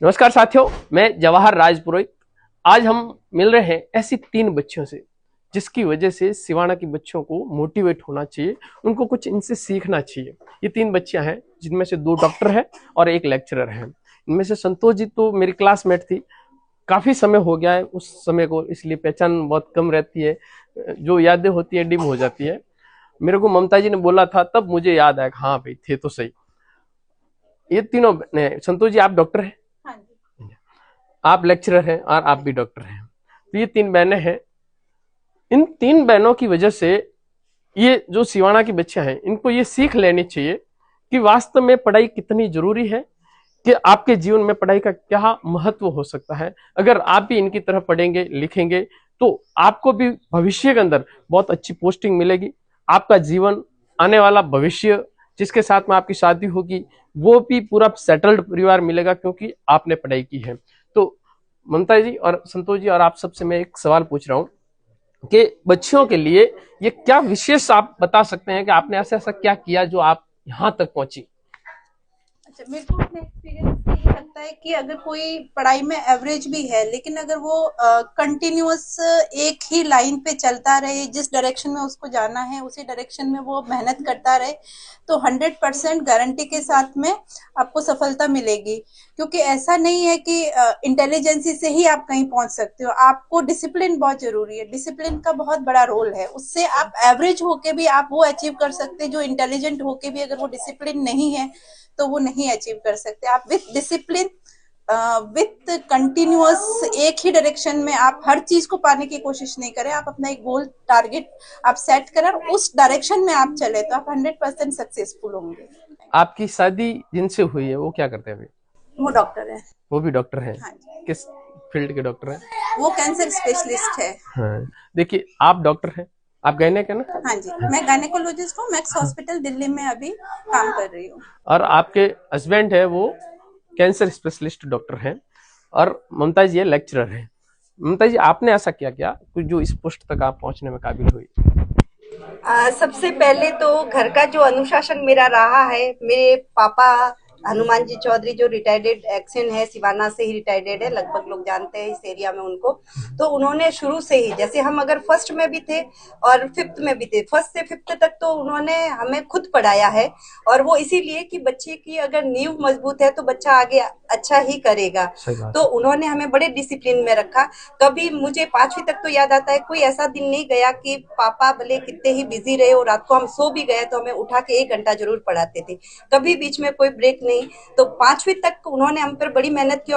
नमस्कार साथियों, मैं जवाहर राज पुरोहित। आज हम मिल रहे हैं ऐसी 3 बच्चियों से जिसकी वजह से सिवाना की बच्चों को मोटिवेट होना चाहिए, उनको कुछ इनसे सीखना चाहिए। ये 3 बच्चियां हैं जिनमें से 2 डॉक्टर हैं और 1 लेक्चरर है। इनमें से संतोष जी तो मेरी क्लासमेट थी, काफी समय हो गया है उस समय को, इसलिए पहचान बहुत कम रहती है, जो यादें होती है डिम हो जाती है। मेरे को ममता जी ने बोला था तब मुझे याद आया, हाँ भाई थे तो सही। ये तीनों संतोष जी आप डॉक्टर हैं, हाँ जी। आप लेक्चरर हैं और आप भी डॉक्टर हैं। तो ये 3 बहनें हैं। इन 3 बहनों की वजह से ये जो सिवाना की बच्चियां हैं इनको ये सीख लेनी चाहिए कि वास्तव में पढ़ाई कितनी जरूरी है, कि आपके जीवन में पढ़ाई का क्या महत्व हो सकता है। अगर आप भी इनकी तरह पढ़ेंगे लिखेंगे तो आपको भी भविष्य के अंदर बहुत अच्छी पोस्टिंग मिलेगी। आपका जीवन, आने वाला भविष्य, जिसके साथ में आपकी शादी होगी, वो भी पूरा सेटल्ड परिवार मिलेगा क्योंकि आपने पढ़ाई की है। तो ममता जी और संतोष जी और आप सबसे मैं एक सवाल पूछ रहा हूँ कि बच्चियों के लिए ये क्या विशेष आप बता सकते हैं कि आपने ऐसा ऐसा क्या किया जो आप यहाँ तक पहुंची। अच्छा, मेरे को अपने एक्सपीरियंस से ये लगता है कि अगर कोई पढ़ाई में एवरेज भी है लेकिन अगर वो कंटिन्यूअस एक ही लाइन पे चलता रहे, जिस डायरेक्शन में उसको जाना है उसी डायरेक्शन में वो मेहनत करता रहे, तो 100% गारंटी के साथ में आपको सफलता मिलेगी। क्योंकि ऐसा नहीं है कि इंटेलिजेंसी से ही आप कहीं पहुंच सकते हो, आपको डिसिप्लिन बहुत जरूरी है। डिसिप्लिन का बहुत बड़ा रोल है, उससे आप एवरेज होके भी आप वो अचीव कर सकते हैं जो इंटेलिजेंट होके भी अगर वो डिसिप्लिन नहीं है तो वो नहीं अचीव कर सकते। आप विथ डिसिप्लिन, विथ कंटिन्यूअस एक ही डायरेक्शन में आप हर चीज को पाने की कोशिश नहीं करें। आप अपना एक गोल टारगेट आप सेट करें और उस डायरेक्शन में आप चले तो आप 100% सक्सेसफुल होंगे। आपकी शादी जिनसे हुई है वो क्या करते हैं अभी? वो डॉक्टर है। वो भी डॉक्टर हैं? हाँ जी। किस फील्ड के डॉक्टर हैं? वो कैंसर स्पेशलिस्ट है। हाँ, देखिए आप डॉक्टर हैं, आप गायनेक है ना? हाँ जी, मैं गायनेकोलॉजिस्ट हूँ, मैक्स हॉस्पिटल दिल्ली में अभी काम कर रही हूँ। और आपके हस्बैंड है वो कैंसर स्पेशलिस्ट डॉक्टर हैं और ममता जी लेक्चरर है। ममता जी आपने ऐसा क्या किया कुछ जो इस पोस्ट तक आप पहुंचने में काबिल हुई? सबसे पहले तो घर का जो अनुशासन मेरा रहा है, मेरे पापा हनुमान जी चौधरी जो रिटायर्ड एक्सन है, सिवाना से ही रिटायर्ड है, लगभग लोग जानते हैं इस एरिया में उनको। तो उन्होंने शुरू से ही, जैसे हम अगर फर्स्ट में भी थे और फिफ्थ में भी थे, फर्स्ट से फिफ्थ तक तो उन्होंने हमें खुद पढ़ाया है। और वो इसीलिए कि बच्चे की अगर नींव मजबूत है तो बच्चा आगे अच्छा ही करेगा। तो उन्होंने हमें बड़े डिसिप्लिन में रखा। कभी मुझे 5वीं तक तो याद आता है, कोई ऐसा दिन नहीं गया कि पापा भले कितने ही बिजी रहे और रात को हम सो भी गए तो हमें उठा के 1 घंटा जरूर पढ़ाते थे। कभी बीच में कोई ब्रेक नहीं। तो 5वीं तक उन्होंने हम पर बड़ी मेहनत की।